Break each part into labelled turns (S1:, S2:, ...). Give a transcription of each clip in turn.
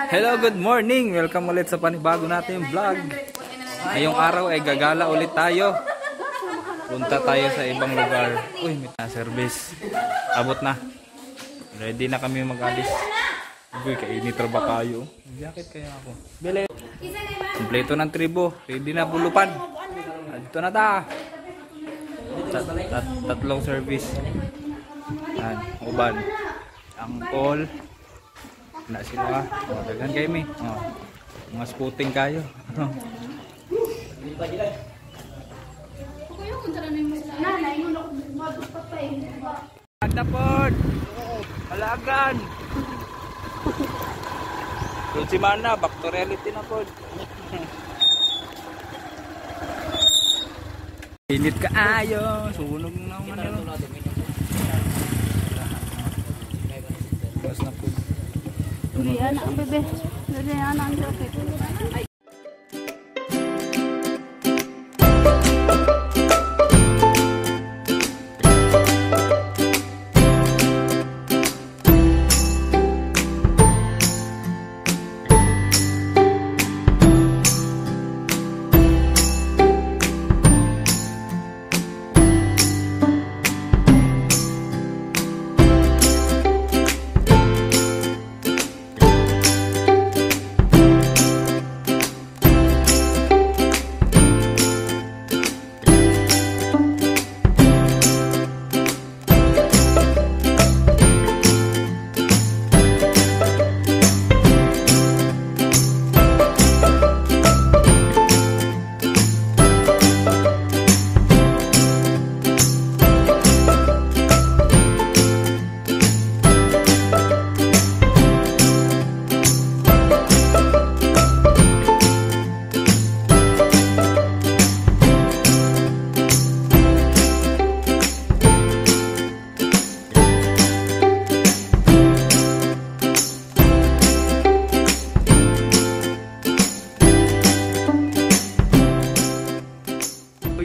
S1: Hello, good morning! Welcome ulit sa panibago natin vlog. Ngayong araw ay gagala ulit tayo. Punta tayo sa ibang lugar. Uy, may service. Abot na. Ready na kami mag-alis. Uy, kainitra ba kayo? Jacket kaya ako. Bele. Kompleto ng tribo. Ready na bulupan. Dito na ta. Tatlong service. Yan, uban. Angkol. Na sila. Oh, dagan kayo mi. Oh. Mga spooting kayo. Agdapod. Alagan. Doon si Mana, back to reality na pod. Init ka ayo, sunog na naman. Bas na po.
S2: Diyan ang bebe. Diyan ang jacket.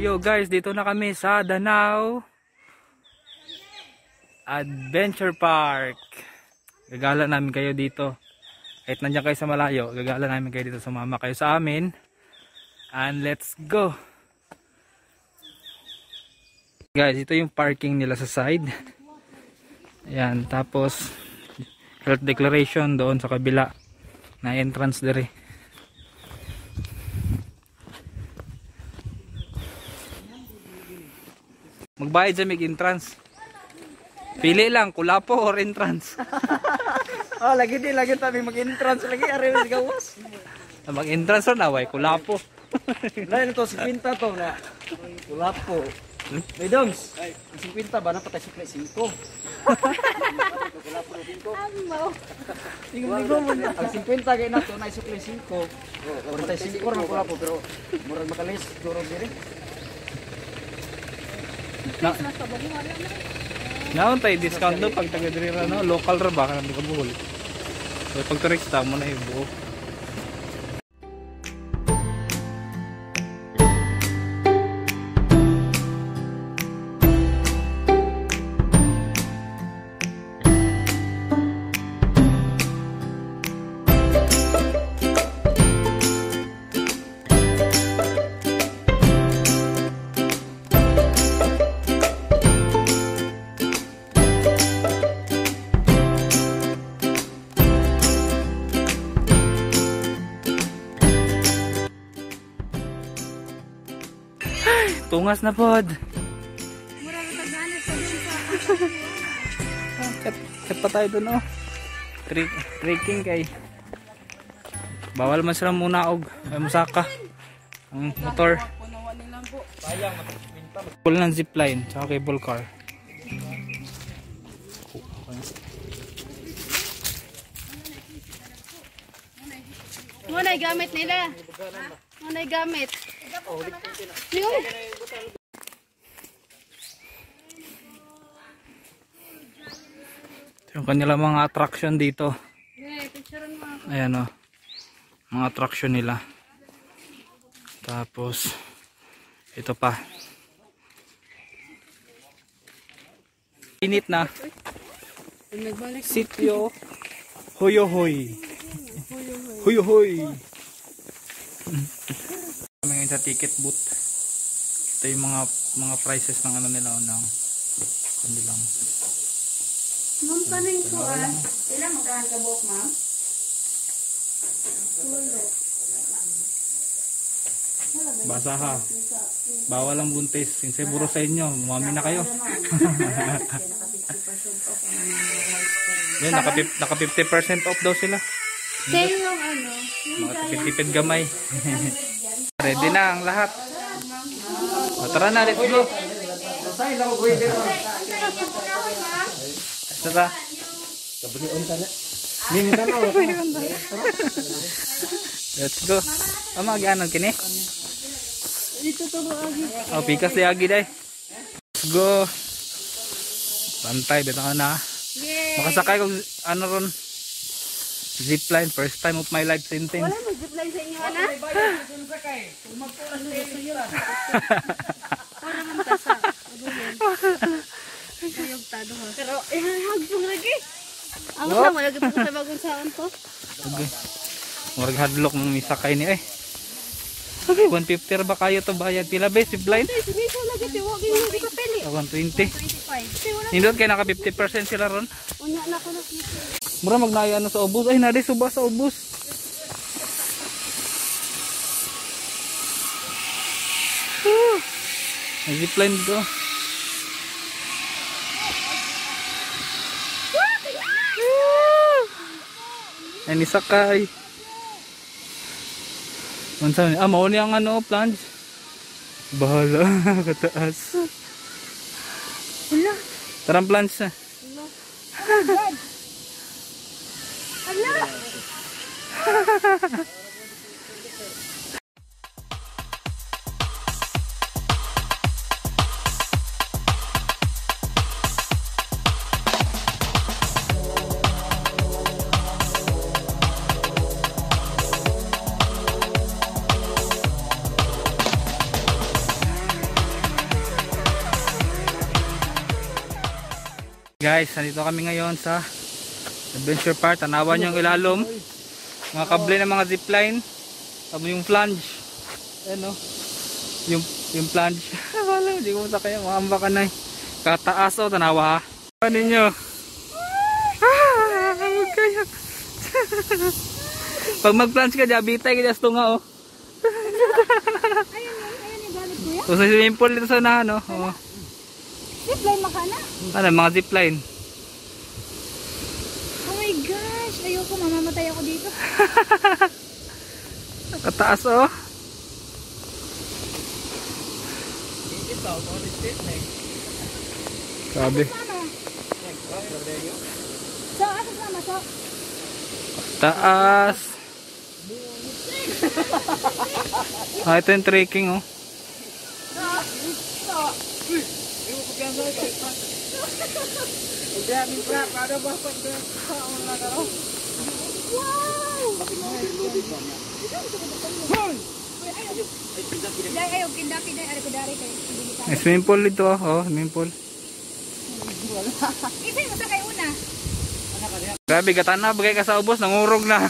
S1: Yo guys, dito na kami sa Danau Adventure Park. Gagala namin kayo dito. Kahit nandiyan kayo sa malayo, gagala namin kayo dito, sumama kayo sa amin. And let's go. Guys, ito yung parking nila sa side. Ayan, tapos health declaration doon sa kabila na entrance dire. Magbayad sa mag-entrance. Pili lang, Kulapo or entrance.
S3: Oh, lagi tabi mag-entrance lagi arewas gawas.
S1: Mag-entrance na way Kulapo.
S3: Lain to 50 to na. Kulapo. May doms. 50 ba na patay sukle 5. Kulapo 5. Tingnan mo na. Ang 50 kay nato na sukle 5. 45 na Kulapo pero murag makalis duro dire.
S1: Naon tayo discount do pag taga-diri no, local ra ba kanang kabuhol. So pag turista mo na ibuo. Tungas na pod. Kat pa tayo dun oh. Trekking kay. Bawal man sila muna og musaka ang motor. Full ng zipline tsaka cable car.
S2: Muna'y gamit nila. Muna'y gamit.
S1: Yung kanila mga attraction dito. Ayan o. Mga attraction nila. Tapos ito pa. Init na. Sitio Hoyohoy. Huy huy. Kami ngayon sa ticket booth. Ito yung mga prices ng ano nila ng kanilang.
S2: Ma'am, kanin ko ilang magkahan ka buhok, ma'am?
S1: Basa ha. Bawal ang buntis. Sinsiburo sa inyo. Umami na kayo. Yan, naka 50% off daw sila.
S2: Sale yung ano?
S1: Makatipid gamay. Ready na ang lahat. O, tara na, let's go. Tara. Let's go. Magianan kini.
S2: Dito to ba agi?
S1: Oh, pikas di agi day. Let's go. Pantay bitaw na. Makasakay ko ano ron. Zipline, first time of my life sentence.
S2: Wala mo zipline sa inyo, ana? Wala man tasa. Ayog tado ha. Pero ihahag pong lagi. Ang sama lagi po sa bagong saon to.
S1: Okay. Murag hadlok ng misakay ni Okay, 150 ba kayo to bayad pila ba zipline?
S2: Bisa lagi ti wag yung hindi ko pili.
S1: 120. Nindot kay naka 50% sila ron.
S2: Unya na ko na.
S1: Mura magnaya ano sa ubos. Ay, nari suba sa ubos. May zipline ko. Ay, nisakay. Mao ni ang ano, plunge. Bahala, kataas.
S2: Wala.
S1: Tarang plunge na.
S2: Ala.
S1: Guys, nandito kami ngayon sa Adventure Park. Tanawan yung ilalom. Mga kable ng mga zipline. Tama yung plunge. Ayan o. Yung plunge. Wala, hindi ko masakay. Maamba ka na eh. Kataas o, tanawa ha. Ano ninyo? Huwag kaya. Pag mag-plunge ka, diabitay ka dyan nga o.
S2: Ayun yung balik ko yan.
S1: So, sa swimming pool dito sa unahan o. Oh.
S2: Zipline makana.
S1: Ano, mga zipline.
S2: Oh my gosh, ayoko, mamamatay ako dito.
S1: Kataas o. Sabi.
S2: So, asa sama? So,
S1: Taas. Ito yung trekking oh.
S2: ayaw, kindapi-day, ari ko dari kayo.
S1: May swimming pool dito oh, swimming pool.
S2: Isa yung sa kayo una.
S1: Grabe, gata na, bagay ka sa ubos, nangurog na.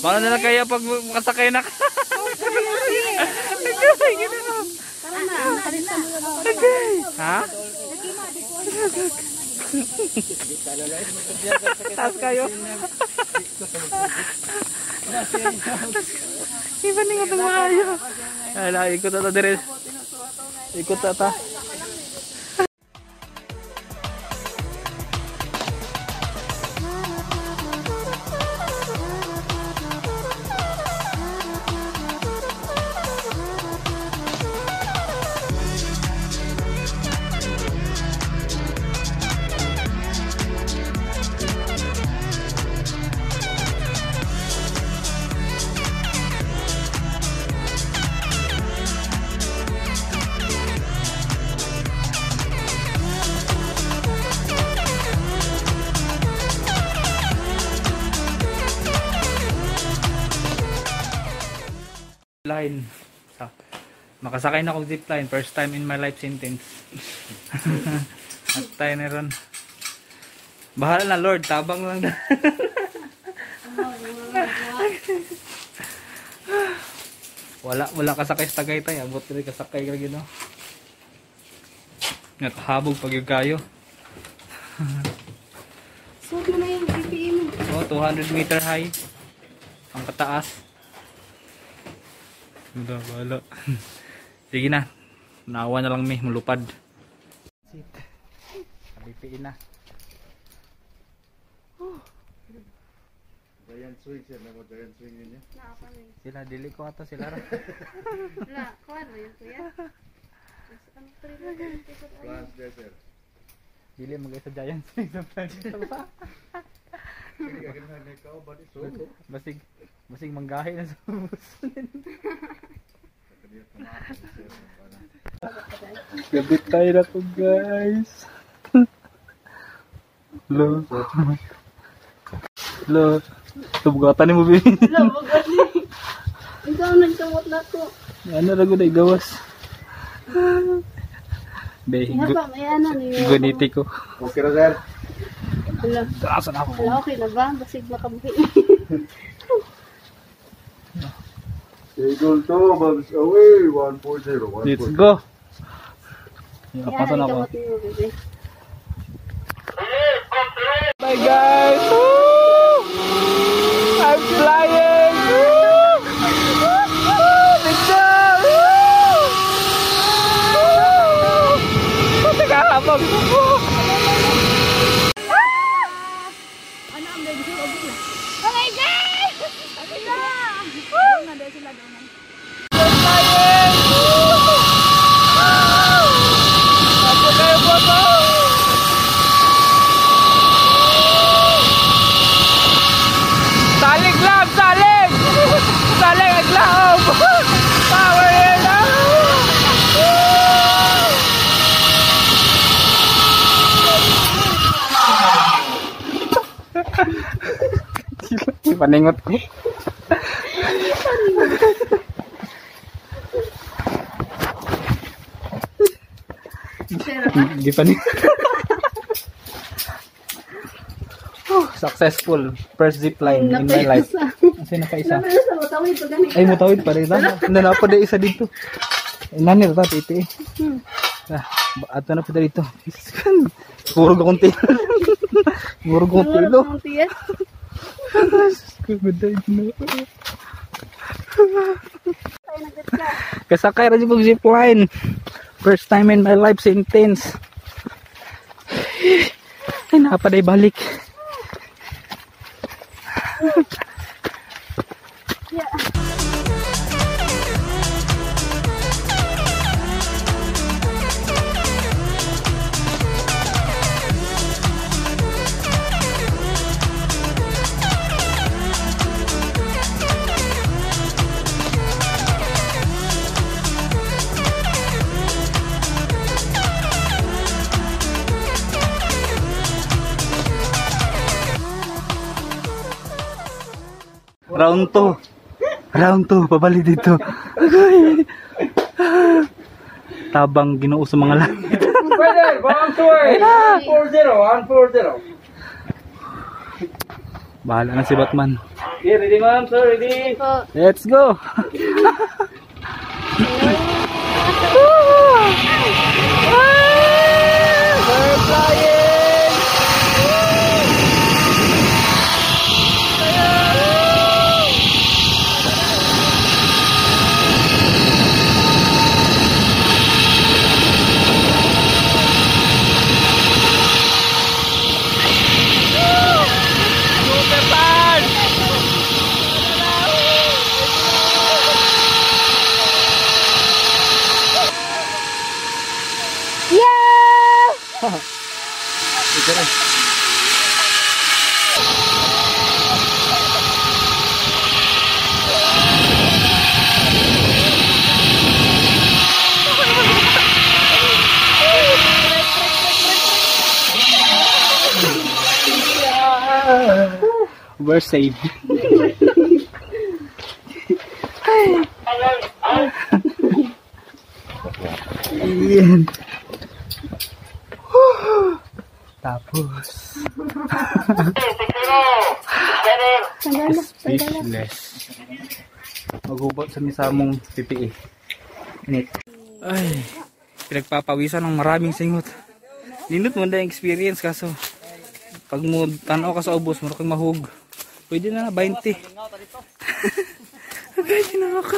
S1: Paano na lang kaya pag makasakay na ka?
S2: Tara na, kalisan mo na.
S1: Ha? Taas kayo. Iba ning itong mga ayo. Ay, ikot ata dire. Ikot ata. Line. So, makasakay na akong zipline. First time in my life sentence. At tayo na ron. Bahala na Lord. Tabang lang na. Wala kasakay sa Tagaytay, abot rin kasakay ka gino. Nakahabog pag yung kayo.
S2: So, na yung BPM.
S1: Oh, 200 meter high. Ang kataas. Wala. Sige na. Naawa na lang may mulupad. Kabipiin na.
S4: Giant swing siya, na giant swing niya.
S1: Sila, dili ko ato sila.
S2: Wala, kuhan mo yun kuya. Ang
S4: France desert.
S1: Dili magay sa giant swing sa plan.
S4: Hindi ka ganun na ikaw, buddy. So,
S1: Basig manggahi na sa Gabit tayo na to guys. Lo. Tubugatan mo bin.
S2: Wala, magaling. Ikaw nagkamot na ko.
S1: Ano rago na igawas. Be,
S2: Inapa, may ano niyo.
S1: guniti ko.
S4: okay na sir.
S2: Wala.
S1: Asan ako?
S2: Wala, okay na ba? Basig makabuhi.
S4: Eagle 2, Bobs away. 140.
S1: Let's go.
S2: Yan,
S1: Pasan ako.
S2: ikamot niyo, bebe.
S1: Bye guys! Woo! I'm flying! Woo! Let's go! Woo! Woo! Nakahabag! Woo!
S2: Ano ang baby ko? Oh my God! Sila! Doon na, doon sila, doon na.
S1: I'm flying! Woo! Ako kayo po to! Salig lang! Salig! Salig at laob! Power in now! Paningot ko. Di paningot. Successful. First zip line in my life. Kasi nakaisa.
S2: Matawid pa ganit.
S1: Ay, mutawid pa rin. Nanapa na isa dito. Nanir, ta, titi. Ato na pa dito. Murog akong tilo. Murog akong tilo.
S2: Ang tiyas.
S1: Kuguday na.
S2: Ay, nagat ka.
S1: Kasakay rin yung zip line. First time in my life sa intense. Ay, nakapaday balik.
S2: Yeah.
S1: Round 2. Round 2. Pabalik dito. Agay. Tabang Ginoo sa mga langit.
S3: Pwede, bang tuway. 140.
S1: Bahala na si Batman.
S3: Okay, ready ma'am, sir, ready?
S2: Po.
S1: Let's go. We're flying. Ito rin. We're safe. Ayan. Tapos Speechless. Maghubot sa misamong PPE. Init. Ay, pinagpapawisan ng maraming singot. Linot mo na yung experience kaso pag mo tanaw ka sa ubos, mo kang mahug. Pwede na 20. Pwede na ako.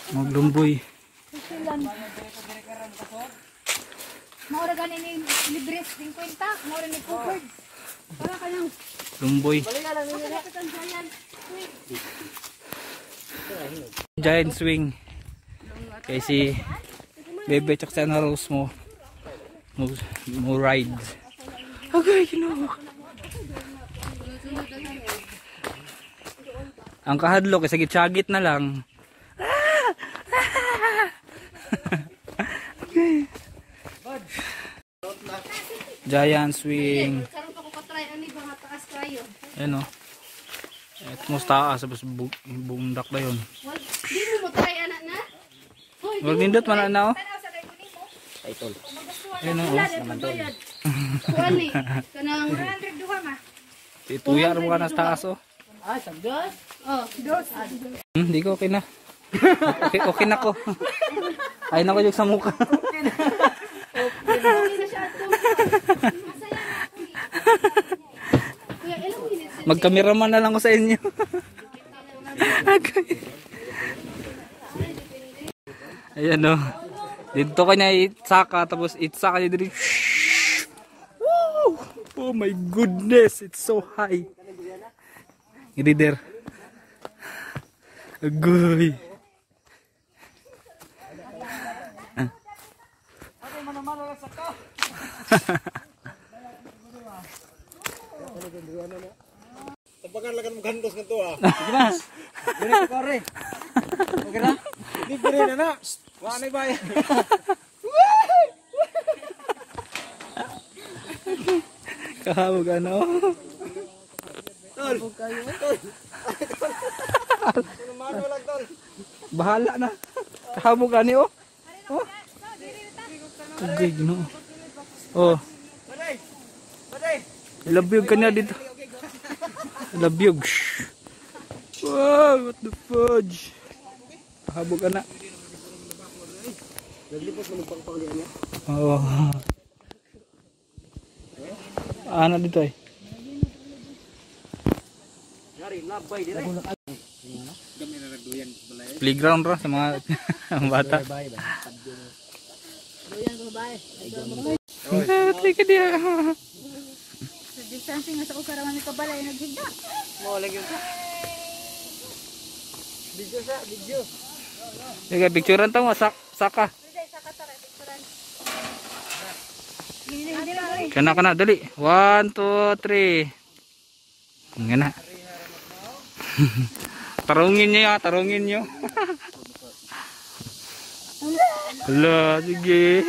S1: Maglumboy.
S2: Maura ganin ni libres 50, maura ni covered. Para kayang
S1: Lumboy. Giant swing. Kaya si Bebe tsaka si Ana Rose mo ride. Okay, ang kahadlok kasi gitsagit na lang. Okay. Giant swing. Ayan o. At mas taas. Tapos bundak na yun.
S2: Di mo try anak na?
S1: Huwag nindot man na o.
S3: Title.
S1: Ayan o.
S2: Kuan ni. Kanang 100 duha ma.
S1: Tuyar mo ka na sa taas o.
S3: Ah, sagdas.
S2: Oh, dos.
S1: Hindi ko okay na. Okay na ko. Ay na ko yung sa mukha.
S2: Okay na siya ato. Masaya na ako. Kuya, ilang minutes?
S1: Magkameraman na lang ko sa inyo. Okay. Ayan o. Dito ka niya itsaka tapos itsaka niya dito. Woo! Oh my goodness, it's so high. Reader. Agoy.
S4: Tapakan lang mo gandos nga to ah.
S3: Sige na. Dili ko kore. Okay na?
S4: Libre na na. Wa na bay.
S1: Kahabog ano?
S4: Tol. Mano lang tol.
S1: Bahala na. Kahabog ani oh. Oh. Agay no. Oh.
S4: Paday. Paday.
S1: Ilabyog ka na dito. Ilabyog. Wow, what the fudge. Kahabog ka na.
S3: Naglipos mo ng pangpangyan niya.
S1: Oo. Ano dito eh?
S3: Ngari labay dire.
S1: Playground ra sa mga bata.
S2: Doyan ko bae.
S1: Try ka diya.
S2: Sa distancing nga sa ukara man ka balay naghigda.
S3: Mo lagi ka. Video sa video.
S1: Sige, picturean ta mo saka. Kana dali. 1 2 3. Ngana. Tarungin niyo, tarungin niyo. Hala, sige.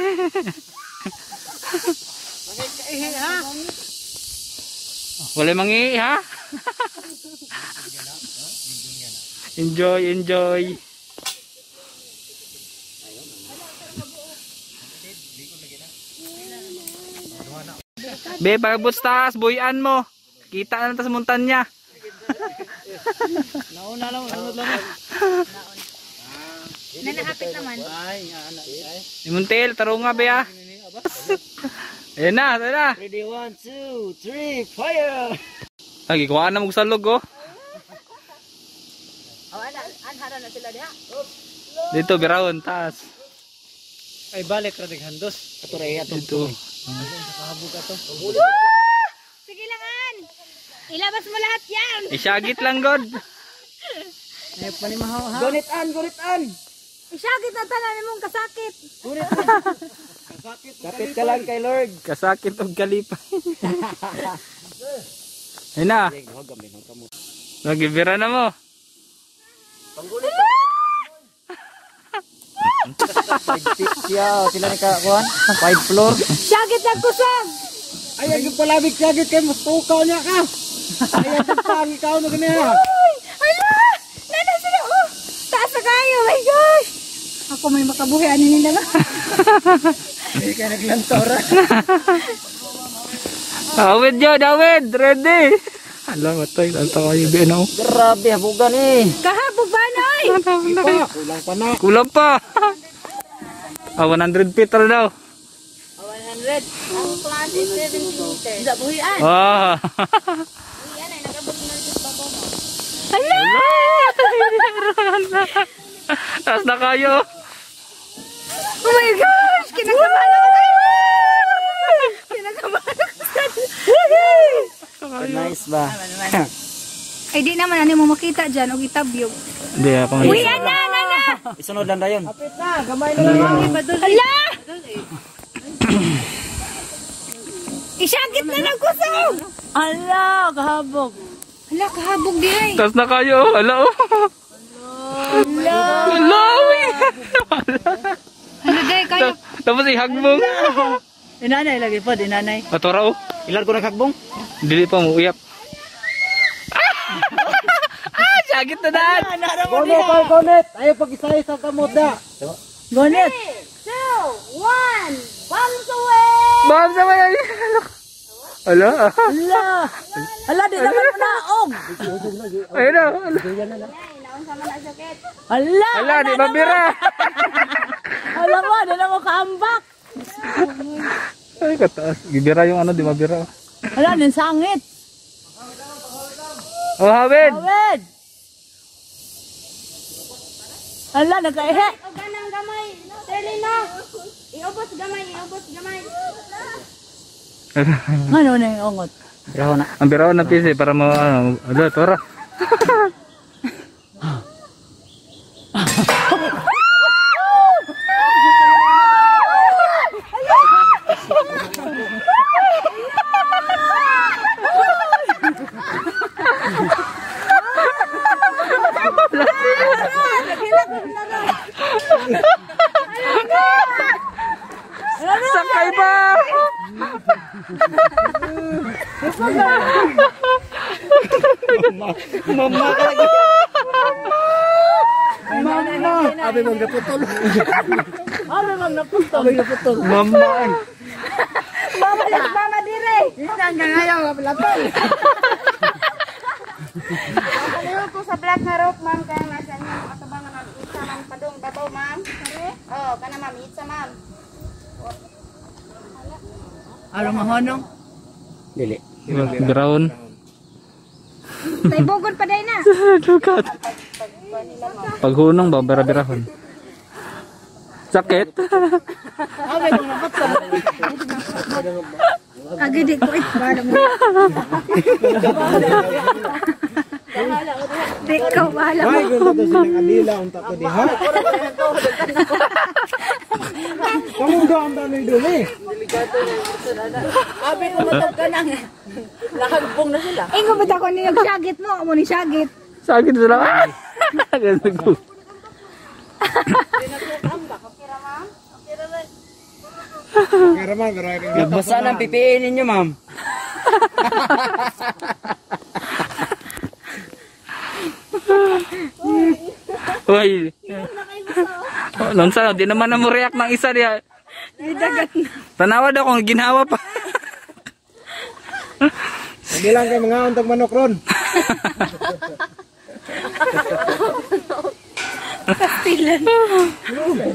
S1: Wala mangi ha? Enjoy, enjoy. Be, pagabot taas, buyan mo. Kita na sa montanya.
S3: Nauna lang, sunod lang.
S2: Nanahapit naman.
S3: Ay, anak ay.
S1: Imuntil, tarunga be ha. Ayan na, ayan na.
S3: Ready 1 2 3 fire.
S1: Lagi, kuhaan na magsalog oh.
S2: Oh, anhara na sila diha.
S1: Dito, birawon, taas.
S3: Ay balik ra handos. Aturay ato.
S1: Dito.
S3: Kahabog ka to.
S2: Sige lang an. Ilabas mo lahat yan.
S1: Isyagit lang, God.
S3: Ay panimahaw ha. Gunit-an.
S2: Isagit na tanan mong kasakit.
S3: Kapit ka lang kay Lord.
S1: Kasakit og kalipay. Ayan na. Lagi, bira na mo.
S3: Siya, sila ni kakuan. 5 floor.
S2: Sagit na kusag.
S3: Ay, ang palabig sagit kay mas tukaw niya ka. Ay, ang pang ikaw na ganyan.
S2: Ay, ala! Nana sila oh. Oh my gosh! Ako may makabuhi. Ano nila ba?
S3: Hindi ka naglantora.
S1: Dawid yo, Dawid! Ready! Alam mo tayo, alta kayo din ako.
S3: Grabe, habugan eh.
S2: Kahabog ba, Noy?
S3: Kulang pa na.
S1: Kulang pa! 100 feet daw.
S2: 100. Ang plant is 70 meters. Sa buhian.
S1: Ah!
S2: Yan ay nagabot na sa babo mo. Hala!
S1: Taas na kayo!
S2: Oh my gosh! Kinakabahan ako sa'yo! Kinakabahan ako sa'yo!
S3: Nice ba?
S2: Ay di naman, ano mo makita dyan o itabyo.
S1: Hindi ako
S2: Uy, ana!
S3: Isunod lang na yun.
S2: Hala! Isyagit na ng kusog! Hala, kahabog. Hala, kahabog di ay.
S1: Taas na kayo! Hala oh!
S2: Hala!
S1: Hala!
S2: Hala, day, kayo.
S1: Tapos ihagbong!
S3: Inanay lagi po, inanay.
S1: Matura oh!
S3: Ilan ko naghagbong?
S1: Dili pa mo uyap. Sagit na daan!
S3: Gonet, ay gonet. Ayaw pag-isay sa kamot da. Gonet.
S2: 2, 1, bombs away!
S1: Baham sa may! Hala!
S3: Hala. Hala, di naman mo naog.
S1: Ayun na!
S3: Hala.
S1: Hala! Di mabira!
S3: Hala mo, di na mo kaambak.
S1: Ay kataas. Gibira yung ano, di mabira.
S3: Hala, ninsangit.
S1: Oh, Hawid!
S3: Awed. Hala, nagkaihe.
S2: O ganang gamay. Selena. Iubos gamay, iubos gamay.
S3: Ano na yung ongot? Biraho na.
S1: Ang biraw na pisi para mo ano, alo, tora. Sakay pa!
S3: Mama ka lagi. Mama na. Abi mong naputol. Abi mong naputol. Abi naputol.
S1: Mama ay.
S2: Mama, mama dire.
S3: Hanggang ngayon, kapalapal.
S2: Ano ko sa black na rope, ma'am, kaya nasa inyo makasabangan ng isa, ma'am, padong babaw, ma'am. Oo, kana, ma'am, isa, ma'am.
S3: Ano mahonong? Dili.
S1: Biraon.
S2: Tay bugod pa day na.
S1: Dukat. Paghunong ba, birahon. Sakit.
S3: Abi mong naputol.
S2: Agidi ko bala mo. Di ko bala mo.
S5: Ay, ganda to silang alila unta ko diha. Kamu doon ba nang duli?
S3: Abi ko matag ka nang. Nakagbong na sila.
S2: Ingo ba ako ni nagsagit mo? Amo ni sagit.
S1: Sakit sila. Ganun.
S5: Kaya man, pero ay
S3: Nagbasa ng PPE ninyo, ma'am.
S1: Uy. Nonsa, di naman na mo react ng isa diya.
S2: Dagat na.
S1: Tanawa daw kung ginhawa pa.
S5: Hindi lang kayo mga untag manok ron.
S2: Kastilan.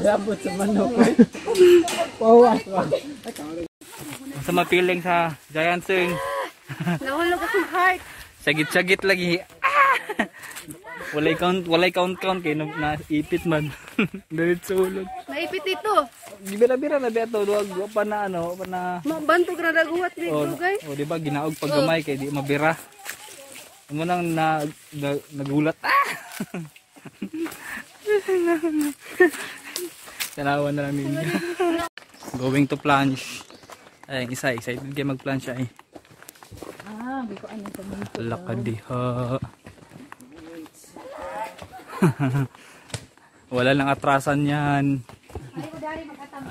S5: Labot sa manok. Pawas.
S1: Sa mapiling sa Giant Swing.
S2: Nahulog akong heart.
S1: Sagit-sagit lagi. Walay count kay naipit man. Dalit sulod.
S2: Naipit ito.
S1: Gibira-bira na beto duwag pa na ano, pa na
S2: Bantog na naguwat dito, guys.
S1: o di ba ginaog pag gamay kay di mabira. Mo nang nagulat. Tanawan na lang ninyo. Going to plunge. Ay, isa excited kayo mag-plunge ay.
S2: Ah, biko ano to mo.
S1: Lakad diha. Wala lang atrasan yan.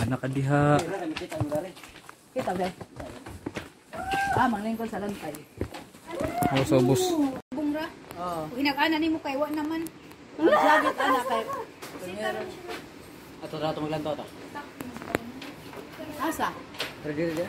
S1: Anak ka diha.
S3: Kita ba? Ah, manglingkod sa lantay.
S1: Oh, sobos.
S2: Bungra.
S3: Oo.
S2: Inakana nimo kay wa naman.
S3: Magsagit anak kay Ato na ito maglanto ito.
S2: Asa?
S3: Ready.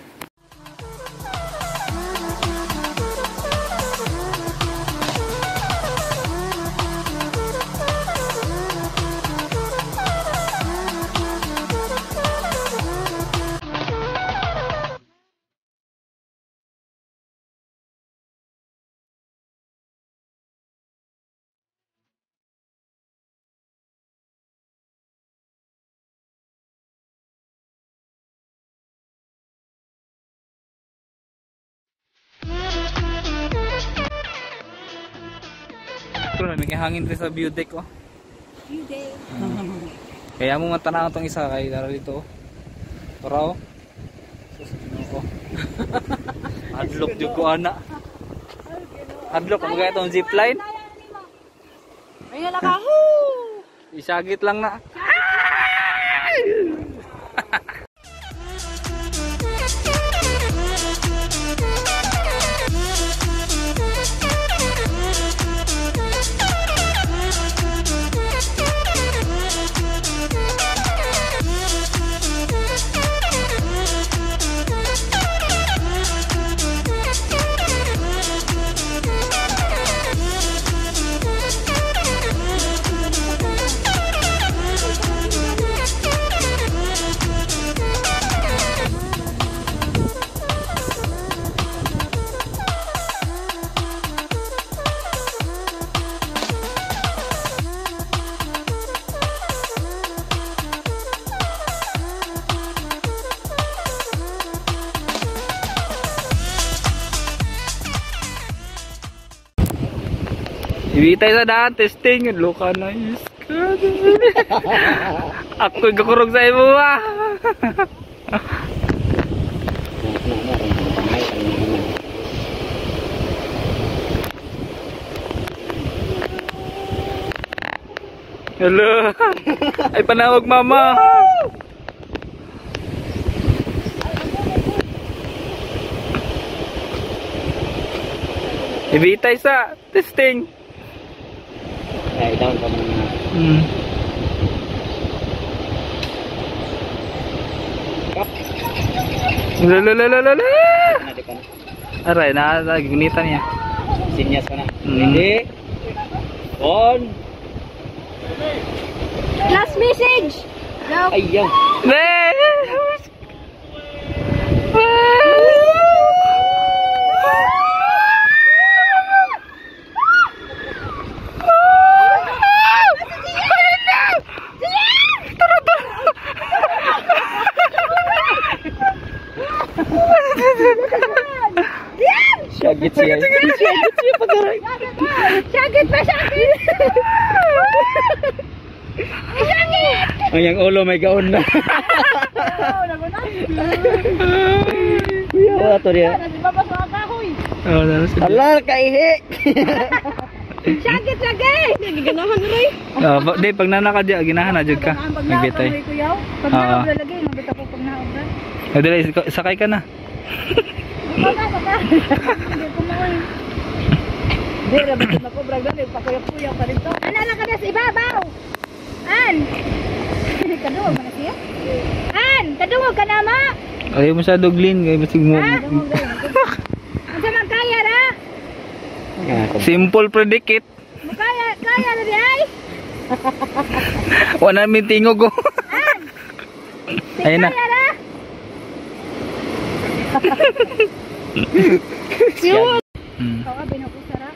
S1: Pero may hangin rin sa view deck oh.
S2: View day.
S1: Kaya mo matanaw itong isa kay dara dito. Tara oh. Susunod ko. Adlock jud ko ana. Adlock mo kaya itong zipline.
S2: Ayun na ka.
S1: Isagit lang na. Ibitay sa daan, testing, loka na is. Ako'y gakurog sa imo ah. Hello. Ay panawag mama. Ibitay sa testing.
S3: Ay, down pa muna.
S1: Lalalala.
S3: Nadi pa na.
S1: Aray, gunitan niya.
S3: Sinyas pa na.
S1: Mm.
S3: Ready? On.
S2: Last message. Go.
S3: Ayaw.
S1: Syagit siya. Syagit siya pagaray.
S2: Syagit pa syagit. Syagit.
S1: Ang yang ulo may gaon na.
S2: Oh, nagunan.
S3: Oh, ato dia.
S2: Nagbabas mga kahoy.
S1: Oh, naras.
S3: Alal, kaihi.
S2: Syagit lagi. Nagiganahan rin.
S1: Di pag nanaka di ginahan na jud ka. Nagbitay.
S2: Pag naobra lagi, mabita ko pag naobra.
S1: Dili sakay ka na.
S2: Baka. Hindi ko mawin. Hindi, rabit na ko, brag doon, pakuyap-kuyap pa rin to. Alala ka na sa ibabaw! An! Kadungog mo na siya? An! Kadungog ka na, ma!
S1: Ayaw mo sa doglin, kaya masig mo.
S2: Ha? Ang sa magkaya ra?
S1: Simple predicate.
S2: Kaya na di ay?
S1: Wala namin tingog ko.
S2: An!
S1: Ayun na.
S2: Kaya ra? Siwag! Kawa, binakusara.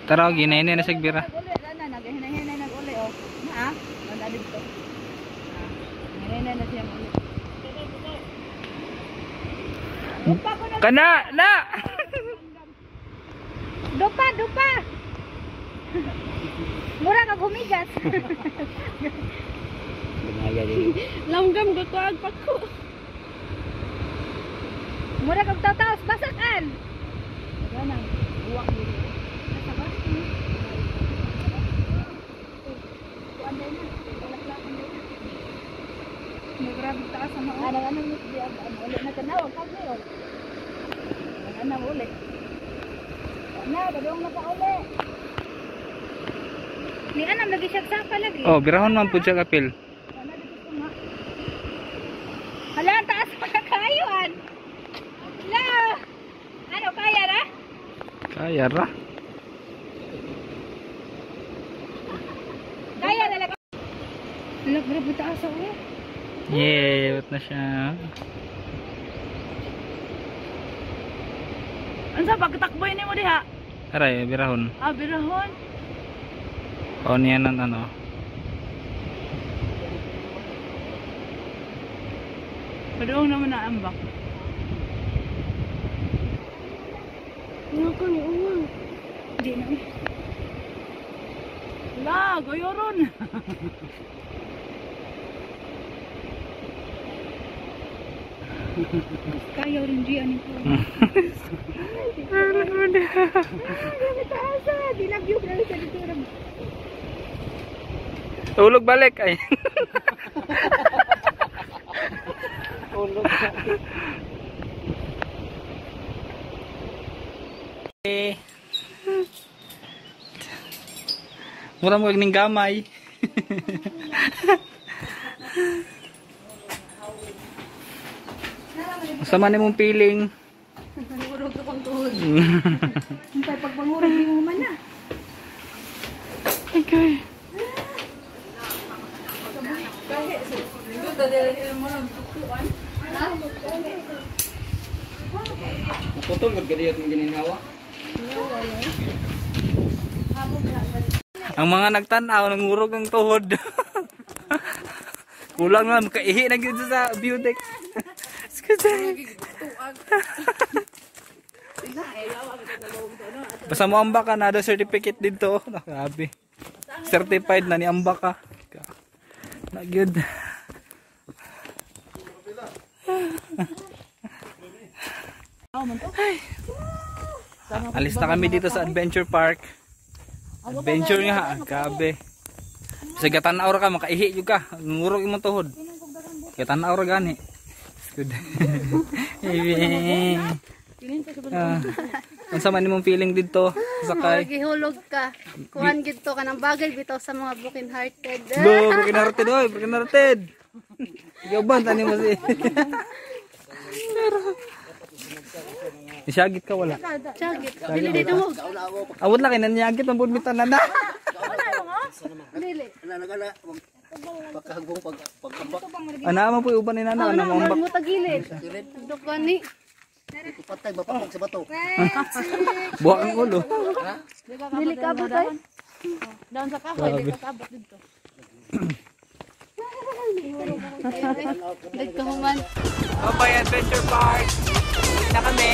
S1: Tara, ginahin na sigbira.
S2: Naghinay nag-uli, oh. Na, wala dito. Hinay na siya ulit.
S1: Kana, na!
S2: Dupa! Mura ka gumigas.
S3: Lumaya din.
S2: Langgam gatuag pa ko. Mura kang tataos, basakan! Wala nang buwak dito. Nasa ba? Kuanday na, laklakan dito. Nagrabe taas sa mga. Anong ulit na tanawag, kag ngayon. Anong ulit. Na, dadong na pa ulit. Ni anam lagi siya saka lagi.
S1: Oh, birahon man po siya kapil.
S2: Hala, ang taas pa kakayuan. Hala. Ano, kaya na?
S1: Kaya ra.
S2: Kaya na lang. Hala, grabe taas ako.
S1: Yeah, what na siya.
S2: Ano sa pagkatakboy ni mo diha?
S1: Aray, birahon.
S2: Ah, birahon.
S1: O niyan ang ano.
S2: Padoong naman na ambak. Ano ni umang? Hindi na. Wala, goyoron. Kaya rin diyan ko. Dilagyo ka sa dito.
S1: Tulog balik ay.
S3: Tulog.
S1: Mura mo ning gamay. Sama ni mong feeling.
S2: Nangurog ka kong tuhod. Hintay pag mangurog di mo man na.
S1: Okay.
S3: Putol gud gadi atong gininawa.
S1: Ang mga nagtanaw nangurog ang tuhod. Kulang na makaihi na gyud sa view deck. Basta mo ambak ka na do certificate dito. Grabe. Certified na ni ambak ka. Na good. Alis na kami dito sa Adventure Park. Adventure nga, grabe. Sa gatan aura ka makaihi jud ka, ngurog imong tuhod. Gatan aura gani. Good. Unsa man imong feeling dito sakay?
S6: Gihulog ka. Kuhan gid to kanang bagay bitaw sa mga broken hearted.
S1: Lo, broken hearted oy, broken hearted. Ikaw ba tani mo si? Isyagit ka wala.
S6: Chagit. Dili dito mo.
S1: Awod lang kinanyagit ang budmitan na na.
S6: Dili.
S1: Ana man po uban ni nana ana mo ambak.
S6: Mo tagilid. Dukan ni.
S3: Patay mapapog sa bato.
S1: Buwak ang ulo.
S6: Dili ka ba tay?
S2: Down sa kahoy, di ka kabot dito.
S6: Dagka human.
S1: Bye Adventure Park. Uwi na kami.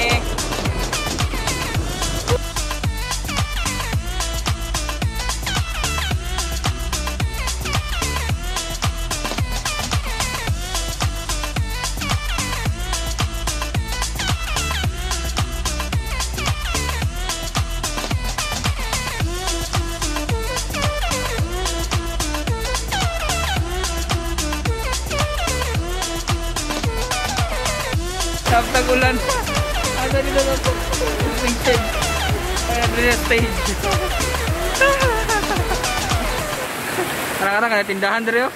S1: Tapos ulan. Ada di dalam stage. Ada di stage. Kadang-kadang ada tindahan dari yo.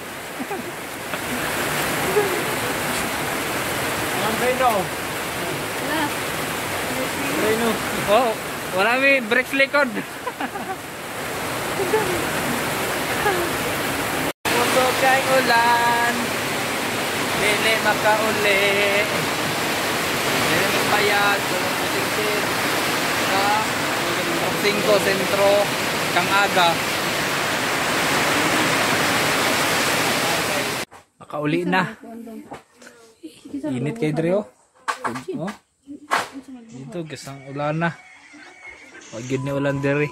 S5: Ang Reno.
S1: Reno. Oh, wala mi brakes likod. Puso kay ulan. Dili makauli. Dili magbayad. Tulong puting-tin. Sa 5 sentro kang aga. Makauli na. Init kay Dre oh. Oh. Dito gasang ulan na. Wag gid ni ulan diri.